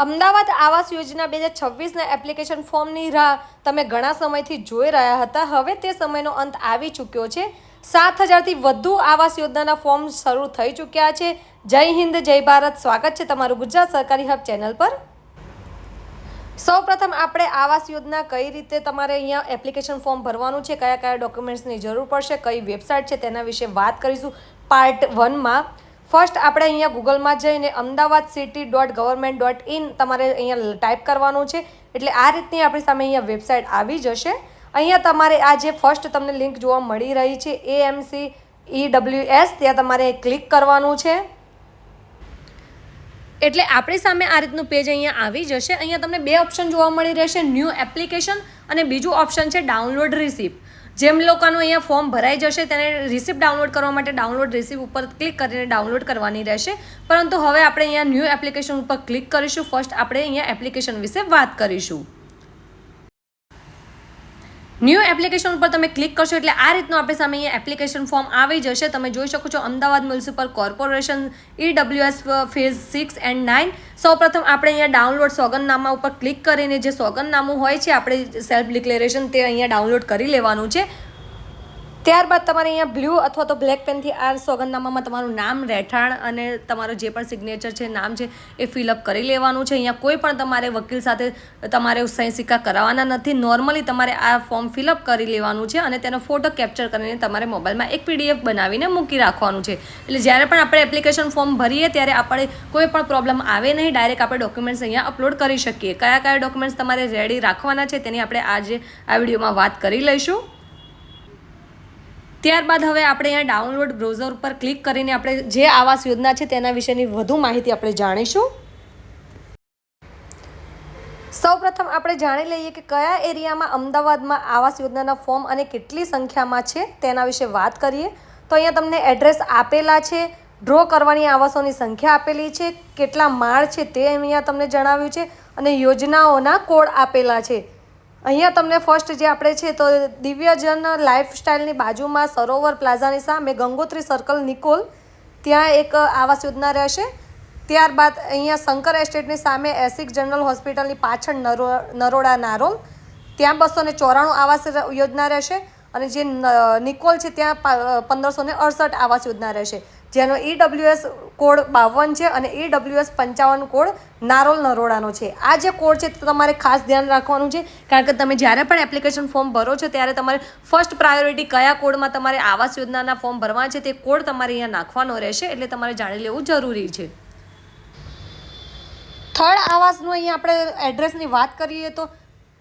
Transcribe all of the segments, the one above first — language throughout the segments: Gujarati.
અમદાવાદ આવાસ યોજના 2026ના એપ્લિકેશન ફોર્મની રાહ તમે ઘણા સમયથી જોઈ રહ્યા હતા. હવે તે સમયનો અંત આવી ચૂક્યો છે. 7,000થી વધુ આવાસ યોજનાના ફોર્મ શરૂ થઈ ચૂક્યા છે. જય હિન્દ, જય ભારત. સ્વાગત છે તમારું ગુજરાત સરકારી હબ ચેનલ પર. સૌપ્રથમ આપણે આવાસ યોજના કઈ રીતે તમારે અહીંયા એપ્લિકેશન ફોર્મ ભરવાનું છે, કયા કયા ડોક્યુમેન્ટ્સની જરૂર પડશે, કઈ વેબસાઇટ છે તેના વિશે વાત કરીશું પાર્ટ 1માં. ફર્સ્ટ આપણે અહીંયા ગૂગલમાં જઈને ahmedabadcity.government.in તમારે અહીંયા ટાઈપ કરવાનું છે. એટલે આ રીતની આપણી સામે અહીંયા વેબસાઇટ આવી જશે. અહીંયા તમારે આ જે ફર્સ્ટ તમને લિંક જોવા મળી રહી છે AMCEWS, ત્યાં તમારે ક્લિક કરવાનું છે. એટલે આપણી સામે આ રીતનું પેજ અહીંયા આવી જશે. અહીંયા તમને બે ઓપ્શન જોવા મળી રહેશે, ન્યૂ એપ્લિકેશન અને બીજું ઓપ્શન છે ડાઉનલોડ રિસિપ્ટ. જેમ લોકોનું અહીંયા ફોર્મ ભરાઈ જશે તેને રિસિપ્ટ ડાઉનલોડ કરવા માટે ડાઉનલોડ રિસિપ્ટ ઉપર ક્લિક કરીને ડાઉનલોડ કરવાની રહેશે. પરંતુ હવે આપણે અહીંયા ન્યૂ એપ્લિકેશન ઉપર ક્લિક કરીશું. ફર્સ્ટ આપણે અહીંયા એપ્લિકેશન વિશે વાત કરીશું. ન્યૂ એપ્લિકેશન ઉપર તમે ક્લિક કરશો એટલે આ રીતનું આપણી સામે અહીંયા એપ્લિકેશન ફોર્મ આવી જશે. તમે જોઈ શકો છો Ahmedabad municipal corporation EWS phase 6 and 9. સૌપ્રથમ આપણે અહીંયા ડાઉનલોડ સોગંદનામા ઉપર ક્લિક કરીને જે સોગંદનામું હોય છે આપણે સેલ્ફ ડિક્લેરેશન તે અહીંયા ડાઉનલોડ કરી લેવાનું છે. ત્યારબાદ તમારે અહીંયા બ્લુ અથવા તો બ્લેક પેનથી આ સોગંદનામામાં તમારું નામ, રહેઠાણ અને તમારું જે પણ સિગ્નેચર છે, નામ છે એ ફિલઅપ કરી લેવાનું છે. અહીંયા કોઈ પણ તમારે વકીલ સાથે તમારે સહી સિક્કા કરાવવાના નથી. નોર્મલી તમારે આ ફોર્મ ફિલઅપ કરી લેવાનું છે અને તેનો ફોટો કેપ્ચર કરીને તમારે મોબાઈલમાં એક PDF બનાવીને મૂકી રાખવાનું છે. એટલે જ્યારે પણ આપણે એપ્લિકેશન ફોર્મ ભરીએ ત્યારે આપણે કોઈ પણ પ્રોબ્લેમ આવે નહીં, ડાયરેક્ટ આપણે ડોક્યુમેન્ટ્સ અહીંયા અપલોડ કરી શકીએ. કયા કયા ડોક્યુમેન્ટ્સ તમારે રેડી રાખવાના છે તેની આપણે આજે આ વિડીયોમાં વાત કરી લઈશું. ત્યારબાદ હવે આપણે અહીંયા ડાઉનલોડ બ્રાઉઝર ઉપર ક્લિક કરીને આપણે જે આવાસ યોજના છે તેના વિશેની વધુ માહિતી આપણે જાણીશું. સૌપ્રથમ આપણે જાણી લઈએ કે કયા એરિયામાં અમદાવાદમાં આવાસ યોજનાના ફોર્મ અને કેટલી સંખ્યામાં છે તેના વિશે વાત કરીએ તો અહીંયા તમને એડ્રેસ આપેલા છે, ડ્રો કરવાની આવાસોની સંખ્યા આપેલી છે, કેટલા માળ છે તે અહીંયા તમને જણાવ્યું છે અને યોજનાઓના કોડ આપેલા છે. અહીંયા તમને ફર્સ્ટ જે આપણે છે તો દિવ્યજન લાઈફસ્ટાઈલની બાજુમાં સરોવર પ્લાઝાની સામે ગંગોત્રી સર્કલ નિકોલ ત્યાં એક આવાસ યોજના રહેશે. ત્યારબાદ અહીંયા શંકર એસ્ટેટની સામે એસિક જનરલ હોસ્પિટલની પાછળ નરોડા નારોલ ત્યાં 294 આવાસ યોજના રહેશે અને જે નિકોલ છે ત્યાં 1568 આવાસ યોજના રહેશે, જેનો EWS કોડ 52 છે અને EWS 55 કોડ નારોલ નરોડાનો છે. આ જે કોડ છે તે તમારે ખાસ ધ્યાન રાખવાનું છે, કારણ કે તમે જ્યારે પણ એપ્લિકેશન ફોર્મ ભરો છો ત્યારે તમારે ફર્સ્ટ પ્રાયોરિટી કયા કોડમાં તમારે આવાસ યોજનાના ફોર્મ ભરવા છે તે કોડ તમારે અહીંયા નાખવાનો રહેશે. એટલે તમારે જાણી લેવું જરૂરી છે. થર્ડ આવાસનું અહીંયા આપણે એડ્રેસની વાત કરીએ તો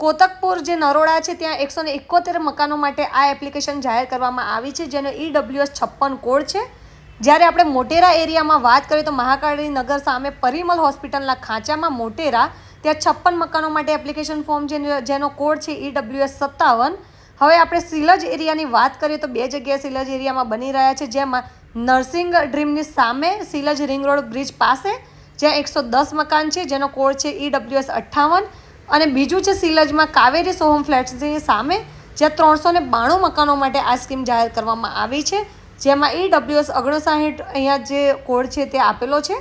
કોતકપુર જે નરોડા છે ત્યાં 171 મકાનો માટે આ એપ્લિકેશન જાહેર કરવામાં આવી છે, જેનો EWS 56 કોડ છે. જ્યારે આપણે મોટેરા એરિયામાં વાત કરીએ તો મહાકાળી નગર સામે પરિમલ હોસ્પિટલના ખાંચામાં મોટેરા ત્યાં 56 મકાનો માટે એપ્લિકેશન ફોર્મ છે જેનો કોડ છે EWS 57. હવે આપણે સિલજ એરિયાની વાત કરીએ તો બે જગ્યાએ સિલજ એરિયામાં બની રહ્યા છે, જેમાં નર્સિંગ ડ્રીમની સામે સિલજ રિંગ રોડ બ્રિજ પાસે જ્યાં 110 મકાન છે જેનો કોડ છે EWS 58 અને બીજું છે સિલજમાં કાવેરી સોહમ ફ્લેટ્સની સામે જ્યાં 392 મકાનો માટે આ સ્કીમ જાહેર કરવામાં આવી છે, જેમાં EWS 59 અહીંયા જે કોડ છે તે આપેલો છે.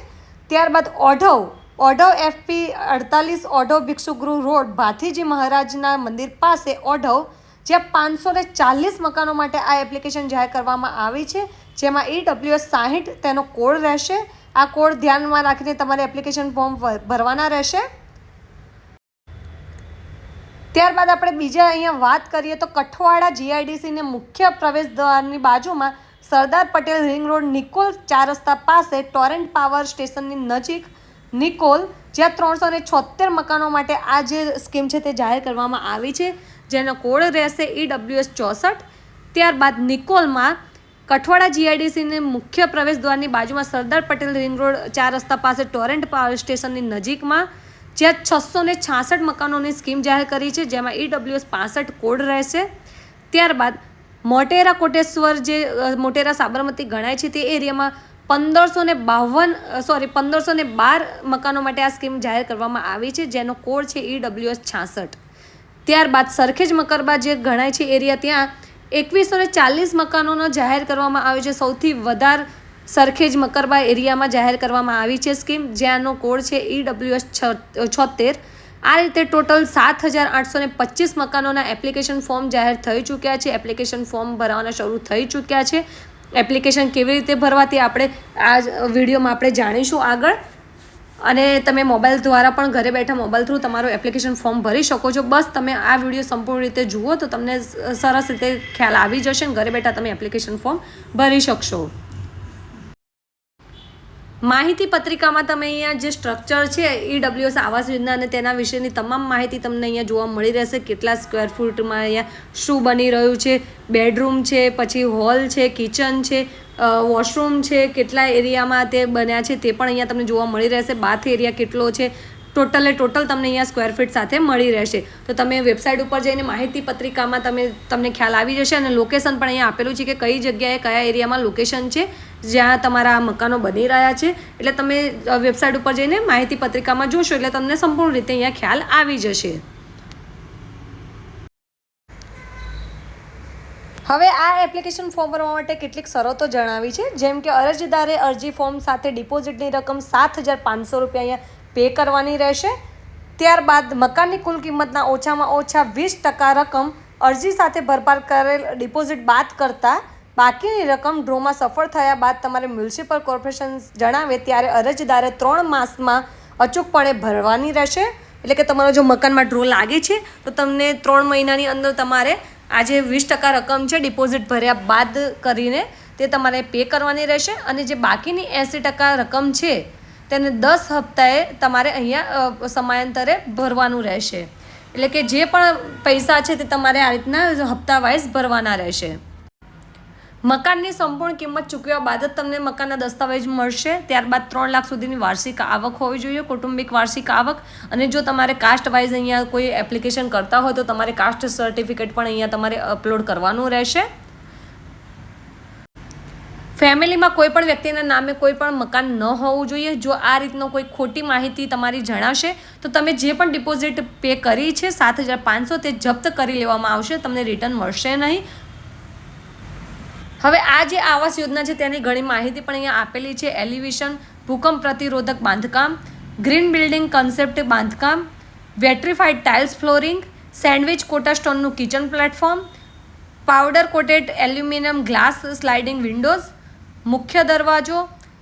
ત્યારબાદ ઓઢવ FP 48 ઓઢવ ભિક્ષુગૃહ રોડ ભાથીજી મહારાજના મંદિર પાસે ઓઢવ જ્યાં 540 મકાનો માટે આ એપ્લિકેશન જાહેર કરવામાં આવી છે, જેમાં EWS 60 તેનો કોડ રહેશે. આ કોડ ધ્યાનમાં રાખીને તમારે એપ્લિકેશન ફોર્મ ભરવાના રહેશે. ત્યારબાદ આપણે બીજા અહીંયા વાત કરીએ તો કઠવાડા GIDCને મુખ્ય પ્રવેશદ્વારની બાજુમાં સરદાર પટેલ રિંગ રોડ નિકોલ 4 રસ્તા પાસે ટોરેન્ટ પાવર સ્ટેશનની નજીક નિકોલ જ્યાં 376 મકાનો માટે આ જે સ્કીમ છે તે જાહેર કરવામાં આવી છે, જેનો કોડ રહેશે EWS 64. ત્યારબાદ નિકોલમાં કઠવાડા GIDCને મુખ્ય પ્રવેશદ્વારની બાજુમાં સરદાર પટેલ રિંગ રોડ 4 રસ્તા પાસે ટોરેન્ટ પાવર સ્ટેશનની નજીકમાં જ્યાં 666 મકાનોની સ્કીમ જાહેર કરી છે, જેમાં EWS 65 કોડ રહેશે. ત્યારબાદ મોટેરા કોટેશ્વર જે મોટેરા સાબરમતી ગણાય છે તે એરિયામાં 1512 મકાનો માટે આ સ્કીમ જાહેર કરવામાં આવી છે, જેનો કોડ છે EWS 66. ત્યારબાદ સરખેજ મકરબા જે ગણાય છે એરિયા ત્યાં 2140 મકાનોનો જાહેર કરવામાં આવ્યો છે. સૌથી વધારે સરખેજ મકરબા એરિયામાં જાહેર કરવામાં આવી છે સ્કીમ, જેનો કોડ છે EWS 76। આ રીતે ટોટલ 7,825 મકાનોના એપ્લિકેશન ફોર્મ જાહેર થઈ ચૂક્યા છે. એપ્લિકેશન ફોર્મ ભરવાના શરૂ થઈ ચૂક્યા છે. એપ્લિકેશન કેવી રીતે ભરવા તે આપણે આ વિડીયોમાં આપણે જાણીશું આગળ. અને તમે મોબાઈલ દ્વારા પણ ઘરે બેઠા મોબાઈલ થ્રુ તમારું એપ્લિકેશન ફોર્મ ભરી શકો છો. બસ તમે આ વિડીયો સંપૂર્ણ રીતે જુઓ તો તમને સરસ રીતે ખ્યાલ આવી જશે અને ઘરે બેઠા તમે એપ્લિકેશન ફોર્મ ભરી શકશો. માહિતી પત્રિકામાં તમે અહીંયા જે સ્ટ્રક્ચર છે EWS આવાસ યોજના અને તેના વિશેની તમામ માહિતી તમને અહીંયા જોવા મળી રહેશે. કેટલા સ્ક્વેર ફૂટમાં અહીંયા શું બની રહ્યું છે, બેડરૂમ છે, પછી હોલ છે, કિચન છે, વોશરૂમ છે, કેટલા એરિયામાં તે બન્યા છે તે પણ અહીંયા તમને જોવા મળી રહેશે. બાથ એરિયા કેટલો છે, ટોટલ તમને અહીંયા સ્ક્વેર ફીટ સાથે મળી રહેશે. તો તમે વેબસાઇટ ઉપર જઈને માહિતી પત્રિકામાં તમને ખ્યાલ આવી જશે. અને લોકેશન પણ અહીંયા આપેલું છે કે કઈ જગ્યાએ કયા એરિયામાં લોકેશન છે જ્યાં તમારા મકાનો બની રહ્યા છે. એટલે તમે વેબસાઇટ ઉપર જઈને માહિતી પત્રિકામાં જોશો એટલે તમને સંપૂર્ણ રીતે અહીંયા ખ્યાલ આવી જશે. હવે આ એપ્લિકેશન ફોર્મ ભરવા માટે કેટલીક શરતો જણાવી છે. જેમ કે અરજદારે અરજી ફોર્મ સાથે ડિપોઝિટની રકમ 7,500 રૂપિયા અહીંયા પે કરવાની રહેશે. ત્યારબાદ મકાનની કુલ કિંમતના ઓછામાં ઓછા 20% રકમ અરજી સાથે ભરપાર કરેલ ડિપોઝિટ બાદ કરતાં બાકીની રકમ ડ્રોમાં સફળ થયા બાદ તમારે મ્યુનિસિપલ કોર્પોરેશન જણાવે ત્યારે અરજદારે 3 માસમાં અચૂકપણે ભરવાની રહેશે. એટલે કે તમારો જો મકાનમાં ડ્રો લાગે છે તો તમને 3 મહિનાની અંદર તમારે આ જે 20% રકમ છે ડિપોઝિટ ભર્યા બાદ કરીને તે તમારે પે કરવાની રહેશે. અને જે બાકીની 80% રકમ છે તેને 10 હપ્તાએ તમારે અહીંયા સમયાંતરે ભરવાનું રહેશે. એટલે કે જે પણ પૈસા છે તે તમારે આ રીતના હપ્તા વાઇઝ ભરવાના રહેશે. મકાનની સંપૂર્ણ કિંમત ચૂકવ્યા બાદ જ તમને મકાનના દસ્તાવેજ મળશે. ત્યારબાદ 3 લાખ સુધીની વાર્ષિક આવક હોવી જોઈએ, કૌટુંબિક વાર્ષિક આવક. અને જો તમારે કાસ્ટ વાઇઝ અહીંયા કોઈ એપ્લિકેશન કરતા હોય તો તમારે કાસ્ટ સર્ટિફિકેટ પણ અહીંયા તમારે અપલોડ કરવાનું રહેશે. ફેમિલીમાં કોઈ પણ વ્યક્તિના નામે કોઈ પણ મકાન ન હોવું જોઈએ. જો આ રીતનો કોઈ ખોટી માહિતી તમારી જણાશે તો તમે જે પણ ડિપોઝિટ પે કરી છે 7,500 તે જપ્ત કરી લેવામાં આવશે, તમને રિટર્ન મળશે નહીં. હવે આ જે આવાસ યોજના છે તેની ઘણી માહિતી પણ અહીંયા આપેલી છે. એલિવેશન, ભૂકંપ પ્રતિરોધક બાંધકામ, ગ્રીન બિલ્ડિંગ કન્સેપ્ટ બાંધકામ, vitrified tiles flooring, sandwich Kota સ્ટોનનું kitchen platform, powder coated aluminium glass sliding windows, મુખ્ય દરવાજો,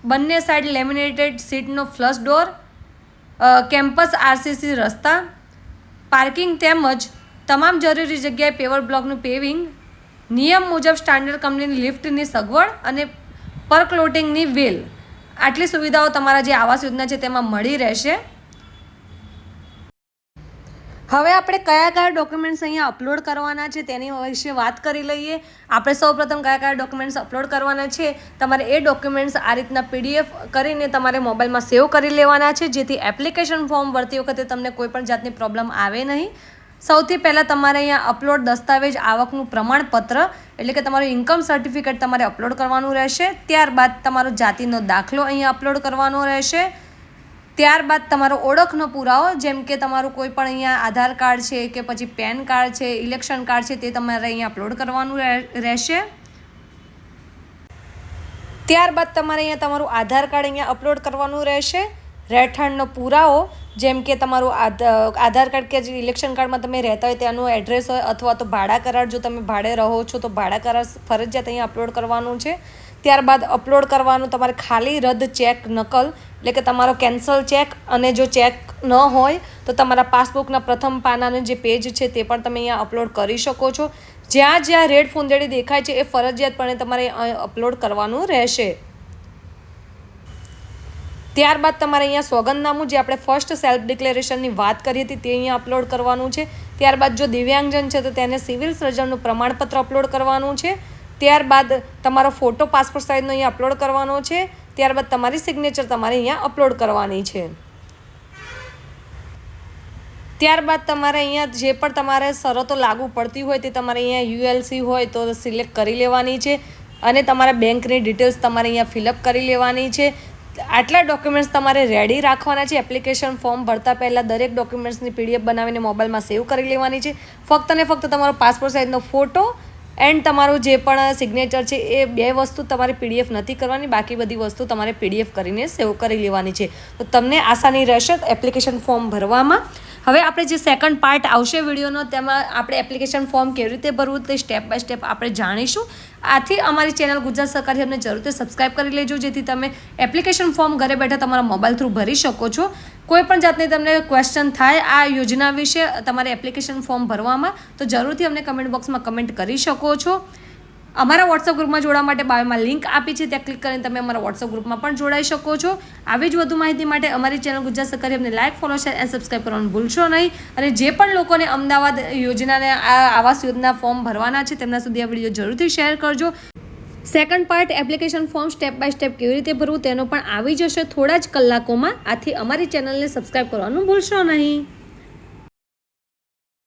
બંને સાઈડ લેમિનેટેડ સીટનો ફ્લશ ડોર, કેમ્પસ RCC રસ્તા, પાર્કિંગ તેમજ તમામ જરૂરી જગ્યાએ પેવર બ્લોકનું પેવિંગ, નિયમ મુજબ સ્ટાન્ડર્ડ કંપનીની લિફ્ટની સગવડ અને પરક્લોટિંગની વેલ. આટલી સુવિધાઓ તમારા જે આવાસ યોજના છે તેમાં મળી રહેશે. હવે આપણે કયા ડોક્યુમેન્ટ્સ અહીંયા અપલોડ કરવાના છે તેની વિશે વાત કરી લઈએ. આપણે સૌપ્રથમ કયા ડોક્યુમેન્ટ્સ અપલોડ કરવાના છે. તમારે એ ડોક્યુમેન્ટ્સ આ રીતના PDF કરીને તમારે મોબાઈલમાં સેવ કરી લેવાના છે, જેથી એપ્લિકેશન ફોર્મ ભરતી વખતે તમને કોઈ પણ જાતની પ્રોબ્લેમ આવે નહીં. સૌથી પહેલાં તમારે અહીંયા અપલોડ દસ્તાવેજ આવકનું પ્રમાણપત્ર એટલે કે તમારું ઇન્કમ સર્ટિફિકેટ તમારે અપલોડ કરવાનું રહેશે. ત્યારબાદ તમારો જાતિનો દાખલો અહીંયા અપલોડ કરવાનો રહેશે. ત્યારબાદ તમારો ઓળખનો પુરાવો જેમ કે તમારું કોઈ પણ અહીંયા આધાર કાર્ડ છે કે પછી પેન કાર્ડ છે, ઇલેક્શન કાર્ડ છે તે તમારે અહીંયા અપલોડ કરવાનું રહેશે. ત્યારબાદ તમારે અહીંયા તમારું આધાર કાર્ડ અહીંયા અપલોડ કરવાનું રહેશે. રહેઠાણનો પુરાવો જેમ કે તમારું આધાર કાર્ડ કે જે ઇલેક્શન કાર્ડમાં તમે રહેતા હોય ત્યાંનું એડ્રેસ હોય અથવા તો ભાડા કરાર, જો તમે ભાડે રહો છો તો ભાડા કરાર ફરજિયાત અહીંયા અપલોડ કરવાનું છે. ત્યારબાદ અપલોડ કરવાનું તમારે ખાલી રદ ચેક નકલ એટલે કે તમારો કેન્સલ ચેક, અને જો ચેક ન હોય તો તમારા પાસબુકના પ્રથમ પાનાનું જે પેજ છે તે પણ તમે અહીંયા અપલોડ કરી શકો છો. જ્યાં જ્યાં રેડ ફૂંદડી દેખાય છે એ ફરજિયાતપણે તમારે અપલોડ કરવાનું રહેશે. ત્યારબાદ તમારે અહીંયા સોગંદનામું જે આપણે ફર્સ્ટ સેલ્ફ ડિક્લેરેશનની વાત કરી હતી તે અહીંયા અપલોડ કરવાનું છે. ત્યારબાદ જો દિવ્યાંગજન છે તો તેને સિવિલ સર્જનનું પ્રમાણપત્ર અપલોડ કરવાનું છે. ત્યારબાદ તમારો ફોટો પાસપોર્ટ સાઇઝનો અહીંયા અપલોડ કરવાનો છે. ત્યારબાદ તમારી સિગ્નેચર તમારે અહીંયા અપલોડ કરવાની છે. ત્યારબાદ તમારે અહીંયા જે પણ તમારે શરતો લાગુ પડતી હોય તે તમારે અહીંયા ULC હોય તો સિલેક્ટ કરી લેવાની છે. અને તમારા બેંકની ડિટેલ્સ તમારે અહીંયા ફિલઅપ કરી લેવાની છે. આટલા ડોક્યુમેન્ટ્સ તમારે રેડી રાખવાના છે. એપ્લિકેશન ફોર્મ ભરતા પહેલાં દરેક ડોક્યુમેન્ટ્સની PDF બનાવીને મોબાઈલમાં સેવ કરી લેવાની છે. ફક્ત ને ફક્ત તમારો પાસપોર્ટ સાઇઝનો ફોટો, એન્ડ તમારું જે પણ સિગ્નેચર છે એ 2 વસ્તુ તમારે PDF નથી કરવાની, બાકી બધી વસ્તુ તમારે PDF કરીને સેવ કરી લેવાની છે. તો તમને આસાની રહેશે એપ્લિકેશન ફોર્મ ભરવામાં. હવે આપણે જે સેકન્ડ પાર્ટ આવશે વિડીયોનો તેમાં આપણે એપ્લિકેશન ફોર્મ કેવી રીતે ભરવું તે સ્ટેપ બાય સ્ટેપ આપણે જાણીશું. આથી અમારી ચેનલ ગુજરાત સરકારી હબને જરૂરથી સબસ્ક્રાઈબ કરી લેજો, જેથી તમે એપ્લિકેશન ફોર્મ ઘરે બેઠા તમારા મોબાઈલ થ્રુ ભરી શકો છો. કોઈ પણ જાતની તમને ક્વેશ્ચન થાય આ યોજના વિશે તમારે એપ્લિકેશન ફોર્મ ભરવામાં, તો જરૂરથી અમને કમેન્ટ બોક્સમાં કમેન્ટ કરી શકો છો. અમારા વોટ્સઅપ ગ્રુપમાં જોડાવા માટે બાયોમાં લિંક આપી છે, ત્યાં ક્લિક કરીને તમે અમારા વોટ્સઅપ ગ્રુપમાં પણ જોડાઈ શકો છો. આવી જ વધુ માહિતી માટે અમારી ચેનલ ગુજરાત સરકારી હબને like, follow, share and subscribe કરવાનું ભૂલશો નહીં. અને જે પણ લોકોને અમદાવાદ યોજનાને આ આવાસ યોજના ફોર્મ ભરવાના છે તેમના સુધી આ વિડીયો જરૂરથી શેર કરજો. Second part application form step by step કેવી રીતે ભરવું તેનો પણ આવી જશે થોડા જ કલાકોમાં. આથી અમારી ચેનલને સબસ્ક્રાઈબ કરવાનું ભૂલશો નહીં.